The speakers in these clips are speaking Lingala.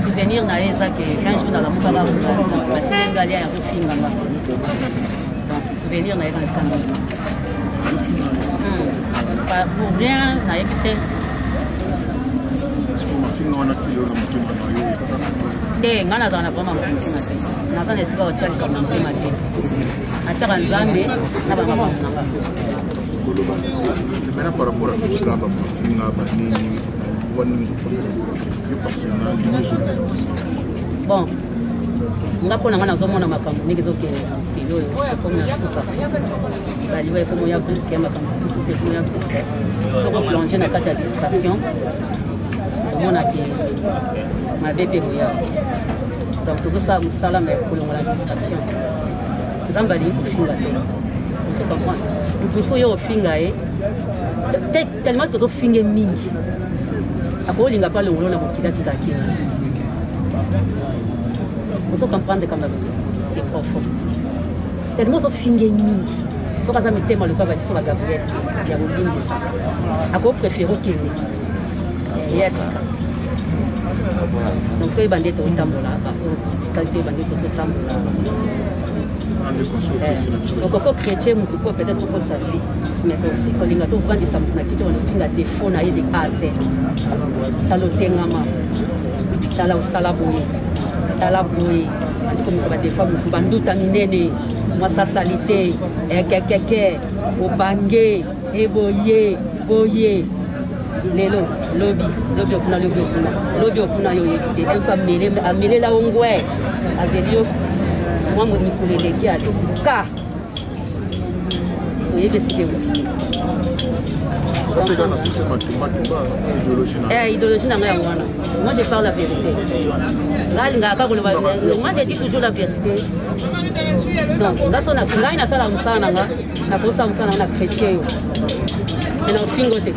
souvenir na eza que quand je na la mukala ba tsenga lia ya film ngamba donc souvenir na eza ngamba pas pour rien na éviter ngana za na vraiment na za nesika o chali comme mtima te achaka nzambe na ba mama nanga maintenant par rapport à tout cela ba mafina ba nini bon ngapo nanga nazomona makambo ndenge zokende kilo comme na suka baliwa comme ya brusque ya makambo tout est bien brusque soko plonger na kati ya distraction omona ki mabepe moya donc tout ça musala mais kolongola distraction nzamba ali kufinga te on se comprend tout ça yo finga tellement que zo finge mingi akolinga pale ngolo na mokila tikakina on se comprendre comme c'est profond tellement zo finge mingi so kaza mitema le baba diso ba Gabriel ya molimbisa ako préférer kine yatika donc toi bandé to tambola ba qualité bandé to se tambola donc on se chrétien mutu ko peut-être pour sa vie mais aussi quand linga to vendre ça na kito on finga défaut na yede aze talo tengama tala usala boye tala boye andi comme ça ba défaut mutu banduta minene moi sa salité kekeke obange eboye boye lelo lobby okuna yo yebite elso amele la ongwe azelio moi mo mikuleleki ale ka oyebe sike uti idéologie nanga yango wana moi je parle la vérité moi je dis toujours la vérité donc ngasona ngai nasala musala nanga nakosa musala na chrétien yo ena fingo te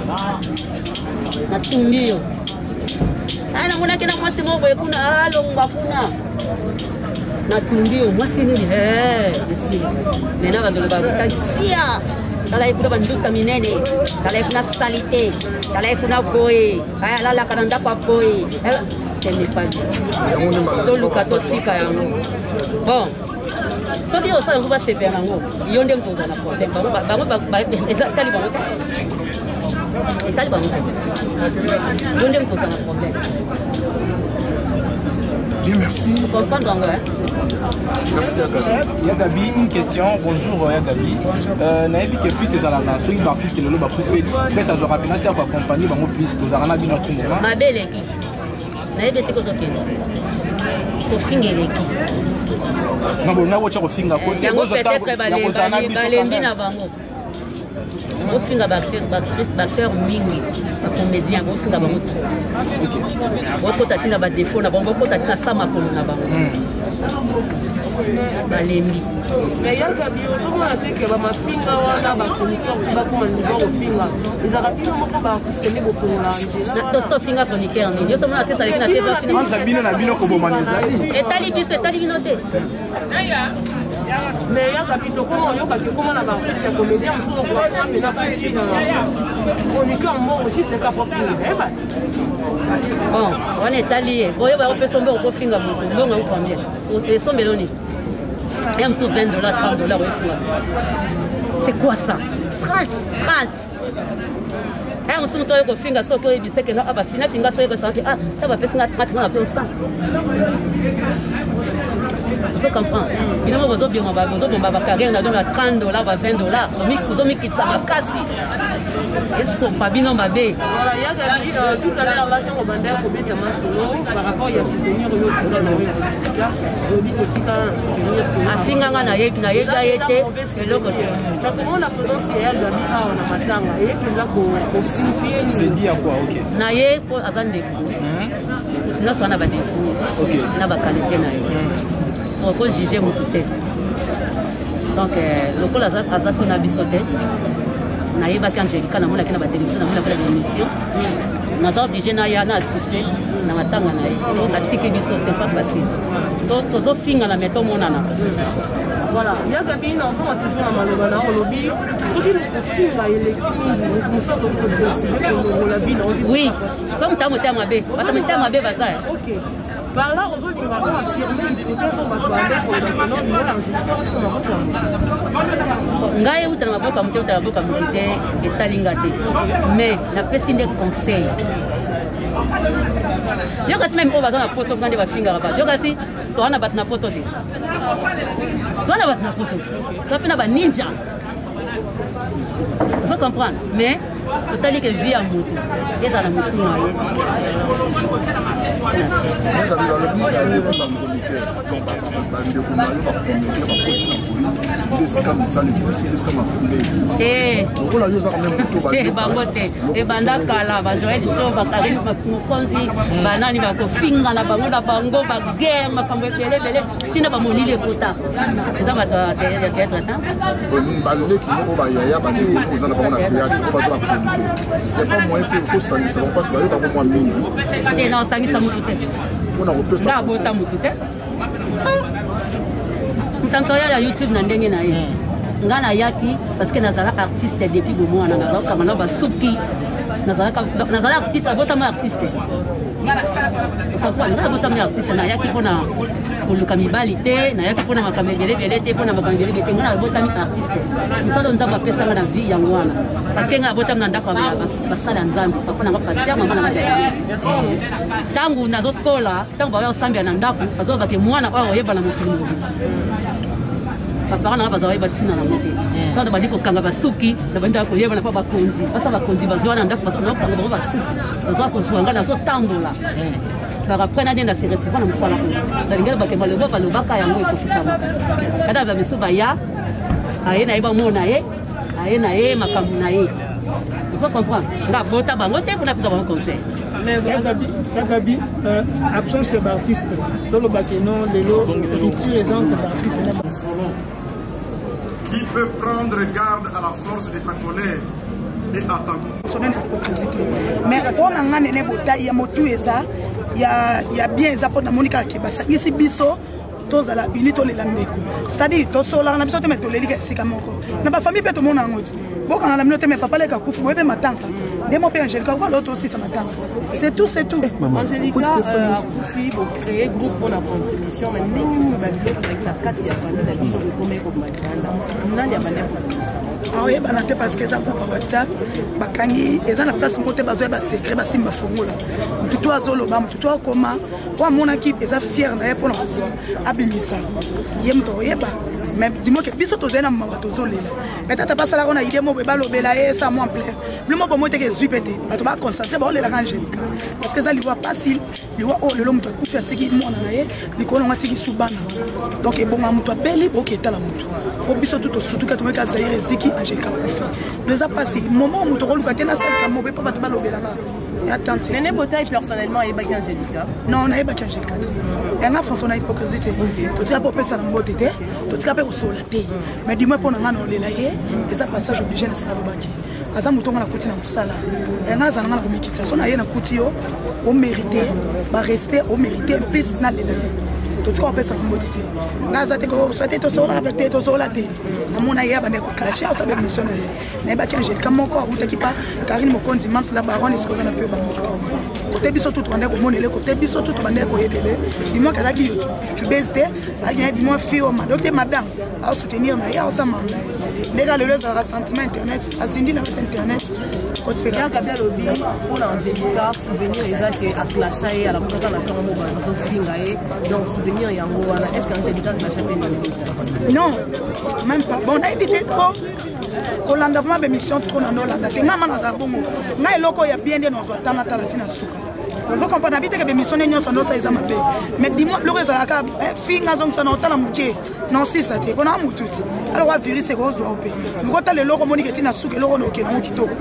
na tumbio ana mona kena mwasi mo boye kuna alongwa kuna na tumbio mwasi ni esi nena bandolo ba kansia tala ikuna banduka minene tala ikuna salite tala ikuna boye aya la kananda pa boye ce n'est pas do luka to tsika yango bon so dio sa nguba sepe yango yonde mtoza na problème bango eza tali bango Bien, merci. Merci à Gabi. Yagabi, une question. Bonjour Yagabi. Naïbi que plus ces alana, ceux qui partent qui le lot fait. Mais ça sera bien à accompagner dans mon plus. Nous allons bien notre moment. Ma belle équipe. Naïbi c'est quoi ça? Faut finir l'équipe. Non, bon, on a votre finger côté. Yango peut-être balembi na bango. Au finga batteur mingi comédien au finga bango trop ok ko tatina ba défaut na bango ko tatina sama ko na bango balembi mais yaka bio to mona te ke ba mafinga wana ba chroniqueur ti ba kuma niveau au finga ils a rapidement moko ba artiste ni bo fongola anje to finga chroniqueur ni yo so mona te sala na te ba finga entre bino na bino ko bomaneza etali biso etali bino te mais yaka bito comment yo ka ke comment na ba artiste ya comédien muso ko ba mais na futi na chroniqueur mo juste ka pour finga bon on est allié boyo ba opesa mbe ko finga beaucoup ndonga ou combien et son meloni et am so $20 $30 ouais c'est quoi ça 30 on se montre ko finga so ko ebise ke na aba fina tinga so ko sa ke ça va pesa na pe 100 vous comprenez finalement vous avez bien ma carrière na donne $30 va $20 vous mi kitsa makasi et sont pas bien mabé voilà il y a tout à l'heure là on va dire combien de masolo par rapport à soutenir yo tika na yo dit tika soutenir afinga na yete eloko te na comment la présence ya Gabi a na matanga et puis ko signifier c'est dit à quoi ok na ye ko azande na sona ba défaut ok na ba qualité na yo on peut juger mon côté donc le col a son abisoté na yeba quand j'ai kana mona kina ba télévision na mona ba émission na za obligé na ya na assister na matanga na ye atiki biso c'est pas facile donc tozo finga na meto monana voilà il y a Gabi na on toujours na maloba na olobi soki ko finga eleki mingi muso ko décider ko la vie na oui so mtamu tama be bata mtamu be bazaya OK Par là, aux autres, on va affirmer l'hypothèse on va parler pour le nom de l'Angélica. Ngai uta na maboka mute uta na maboka mute etalinga te. Mais na pesi nde conseil. Yo kasi même on va dans la photo quand va finga ba. Yo kasi to ana bat na photo te. To ana bat na photo. To pena ba ninja. Vous comprenez? Mais totali que vie à moto. Et dans la moto na ye. Et banda kala ba Joël show ba Karim ba mukonzi banani ba ko finga na bango na bango ba guerre makambo pele pele tina ba monile kota eza ba ta théâtre ta balé qui mo ba yaya ba ni ko za na ba na théâtre ko ba za ko parce que pas moyen pour ko sani ça passe ba yo ba mo mingi et non sangi sa mutu te on a repéré ça bota mutu te ntanto ya YouTube na ndenge na ye ngana yaki parce que nazala artiste depuis le mois na kamana ba suki nazala artiste abota ma artiste ngana abota ma artiste na yaki pona koluka mibali te na yaki pona makamegele bele te pona makamegele bele te ngana abota mi artiste misalo nzamba pesa na vie yango wana parce que ngana abota na ndako ya basala nzambe pona nga pasteur mama na ngata tangu nazotola tangu ba osambia na ndako azoba ke mwana oyo yeba na mokili papa na bazawa batina na mote quand ba diko kanga basuki na banda ko yeba na pa bakonzi basa bakonzi bazwa na ndako basa na kanga ba basuki bazwa ko zwanga na zo tambola par après na denda se retrouver na msala ko dalingela ba kemalo ba balobaka yango ko kisama kada ba miso ba ya ayena eba mona ye ayena ye makamu na ye vous comprenez nga bota bango te pour na pesa ba conseil Kakabi, absence d'artiste, dans le bakénon, les lots, les gens d'artistes. Qui peut prendre garde à la force de ta colère et à ta mais on a un anébota, il y a motu eza, il y a bien eza pour la Monica qui basa. Ici biso, tous à la unité les landeko. C'est-à-dire tous sola na biso te mettre les liga sikamoko. Na ba famille peut tout monde en mode. Bon quand on a mis mais papa les kakufu, moi be matanga. Des mots père Angélica, voilà l'autre aussi ça m'attend. C'est tout, c'est tout. Angélica a Koufi pour créer groupe pour la contribution, mais nous avec la carte il y a pas de mission de combien comme Mandanda. Non, il y a pas de ah oui, banate parce que ça groupe WhatsApp, bakangi, et ça la place monter bazoe ba secret ba simba fongola. Tuto azolo bam, tuto koma, wa mona ki eza fier na pour abimisa. Yemto yeba. Mais dis-moi que biso tozena mama tozolela. Mais tata pas la rona idée mo be balobela et ça moi en plein. Le mo mo te ke zuipete. Bato ba concentrer ba olela Angélica. Parce que ça lui voit facile, lui voit oh le lomo to kufa tiki mo na ye, likolo ngati ki subana. Donc e bonga muto beli boketa la muto. Ko biso tout surtout ka tomeka Zaire Ziki Angélica kufa. Les a passé moment muto ko luka tena sel ka mo be pa bato balobela na. Attends. Néné Botaï personnellement et Baki Angélica. Non, on a Baki Angélica. Elle a fait son hypocrisie. Tu as pas pensé à la mode, tu as pas pensé à la thé. Mais dis-moi pour nous on est là et ça passage obligé de savoir Baki. Aza muto ngala kuti na musala. Elle a zana ngala komikita. So na ye na kuti yo au mérité, ba respect au mérité plus na lele. Tout cas on peut ça la mode. Ngaza te ko souhaiter to so la bête to so la thé. Amona ye ba ne ko clasher ça be missionnaire. Na Baki Angélica mon corps uta ki pa Karine Mokonzi manque la baronne est-ce qu'on a peu ba. Côté biso tout bande ko monele côté biso tout bande ko yedele dis-moi kada ki tu baisses ali dis-moi fio ma donc madame à soutenir na ya osama ndeka le les rassentiment internet azindi na internet côté ya kabia lobi pour Angélica souvenir exact à clasher à la moto na tango ba to finga donc souvenir yango wana est-ce que Angélica clasher pe non même pas bon on a évité trop kolanda vraiment émission trop na nolanda te ngama na bongo ngai loko ya bien de nozo tana tala tina suka ozo comprendre habite que émission nyonso ndo ça mabe mais dis-moi le résultat ka finga zong sana otala muke non si ça te bona mututi alors wa virus c'est rose wa pe ngota le loko moni que tina suka loko no ke na kitoko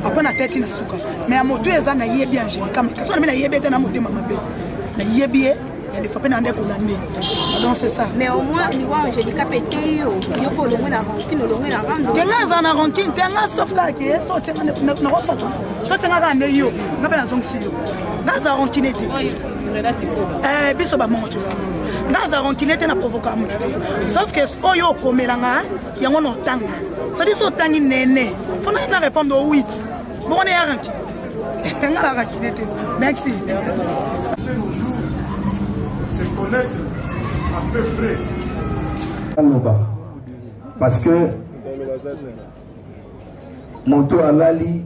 après na tête na suka mais amoto eza na yebi Angélica parce que na yebi te na motema mabe na yebi des fois pendant des condamnés donc c'est ça mais au moins ni wa Angélica pété yo ko longo na rancune longo na rando tenga za na rancune tenga sauf là qui est sorti na rosata so tenga ka ne yo ngapela zonksi yo ngaza rancune te biso ba monto ngaza rancune te na provoquer mutu sauf que oyo komelanga yango no tanga ça dit so tangi nene faut na répondre au 8 bon on est rancune ngala rancune te merci se connaître à peu près. Parce que Moto Alali,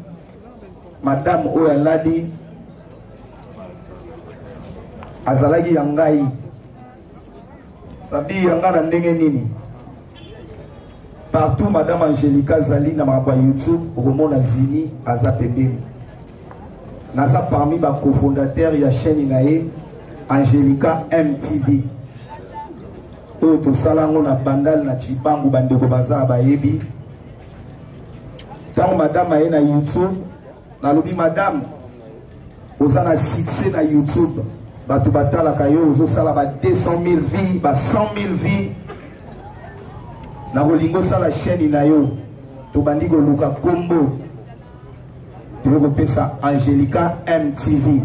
Madame O Alali, Azalagi Yangai, Sabi Yangara Ndengenini. Partout, Madame Angelica Zali na mabwa YouTube, Romona Zini, Azapebe. Naza parmi les cofondateurs de la chaîne Inae, Angelica MTV. Oto Salango na Bandal na Chipangu Bandeko Baza Bayebi. Tant Madame aye na YouTube, na lobi Madame, oza na succès na YouTube. Batu batala kayo, ozo sala ba 200 000 vies, ba 100 000 vies. Na rolingo sa la chaîne inayo to bandigo luka kombo to pesa Angelica MTV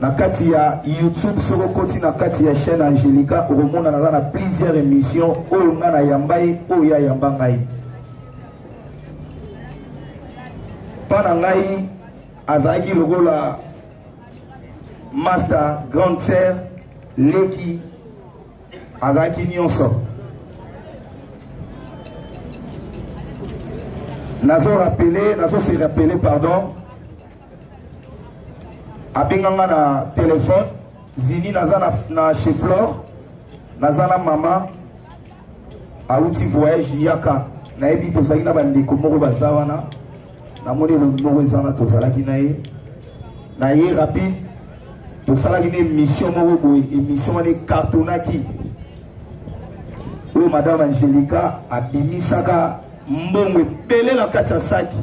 na kati ya YouTube soko koti na kati ya chaîne Angelica oromona na plusieurs émissions oyo nga na yambai oyo ya yamba ngai pana ngai azaki logola master grande sœur leki azaki nyonso nazo se rappeler, pardon, abenganga na téléphone, Zini naza na chez Flore, naza na mama, auti voyage yaka, na ebi tozaki na bandeko moko bazawana, na moni moko ezana tozalaki na ye rapide, tozalaki na émission moko boye, émission wana cartonaki, oyo Madame Angelica abimisaka mbongwe belé la kati ya saki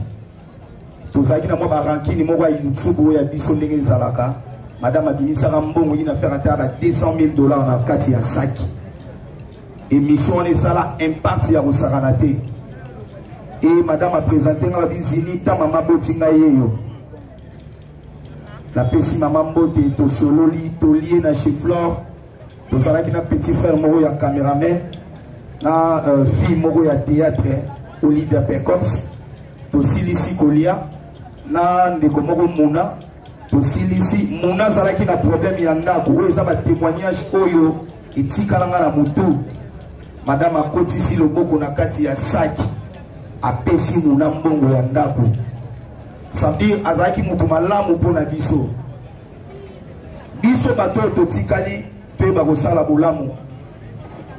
tozaki na mwa barankini moko ya YouTube oyo ya biso ndenge ezalaka Madame abimisaka mbongo ina faire ata ba $200 000 na kati ya saki émission wana ezala impact ya kosakana te et Madame a présenté nga bizini ta mama botinga yeyo la pesi mama mbote tosololi tolie na chez Flore tozalaki na petit frère moko ya cameraman na fille moko ya théâtre Olivia Pecops, Tosilisi Kolia, na ndeko moko Muna, Tosilisi Muna zalaki na problème ya ndako, oyo eza ba témoignage oyo etikalanga na mutu. Madame akotisi loboko na kati ya saki, apesi Muna mbongo ya ndako. Sabir azalaki mutu malamu mpona biso. Biso bato totikali pe bakosala bolamu.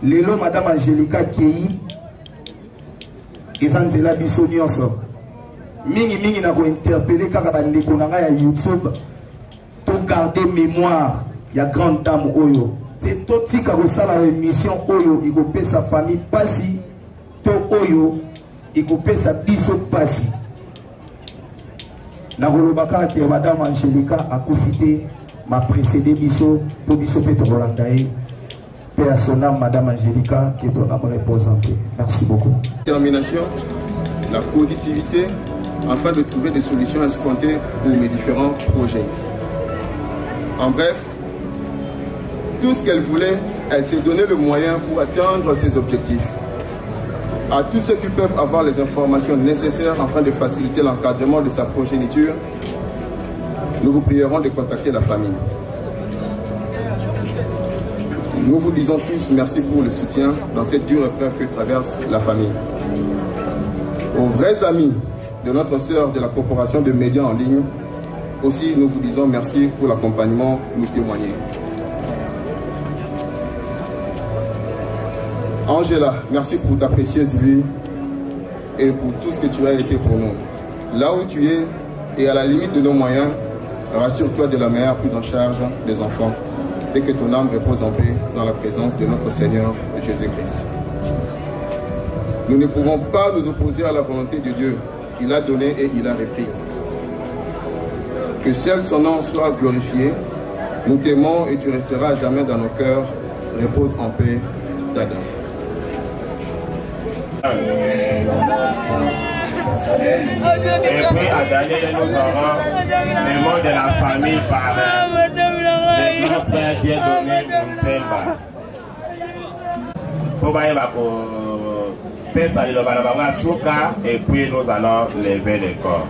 Lelo Madame Angelica Kei ezanzela biso nyonso mingi na ko interpeller kaka bandeko na nga ya YouTube to garder mémoire ya grande dame oyo c'est to tika ko sala émission oyo ikopesa famille pasi to oyo ikopesa biso pasi na kolobaka ke Madame Angelica akufite ma précédé biso po biso pe to kolandaye. Paix à son âme, Madame Angelica, que ton âme repose en paix. Merci beaucoup. Détermination, la positivité, afin de trouver des solutions escomptées pour mes différents projets. En bref, tout ce qu'elle voulait, elle s'est donné le moyen pour atteindre ses objectifs. À tous ceux qui peuvent avoir les informations nécessaires afin de faciliter l'encadrement de sa progéniture, nous vous prierons de contacter la famille. Nous vous disons tous merci pour le soutien dans cette dure épreuve que traverse la famille. Aux vrais amis de notre sœur de la Corporation de médias en ligne, aussi nous vous disons merci pour l'accompagnement nous témoigner. Angela, merci pour ta précieuse vie et pour tout ce que tu as été pour nous. Là où tu es et à la limite de nos moyens, rassure-toi de la meilleure prise en charge des enfants. Et que ton âme repose en paix dans la présence de notre Seigneur Jésus-Christ. Nous ne pouvons pas nous opposer à la volonté de Dieu. Il a donné et il a repris. Que seul son nom soit glorifié. Nous t'aimons et tu resteras à jamais dans nos cœurs. Repose en paix, Dada. Et puis à gagner, nous aurons le mot de la famille par le grand frère bien donné Mselba. Pour et puis nous allons lever les corps.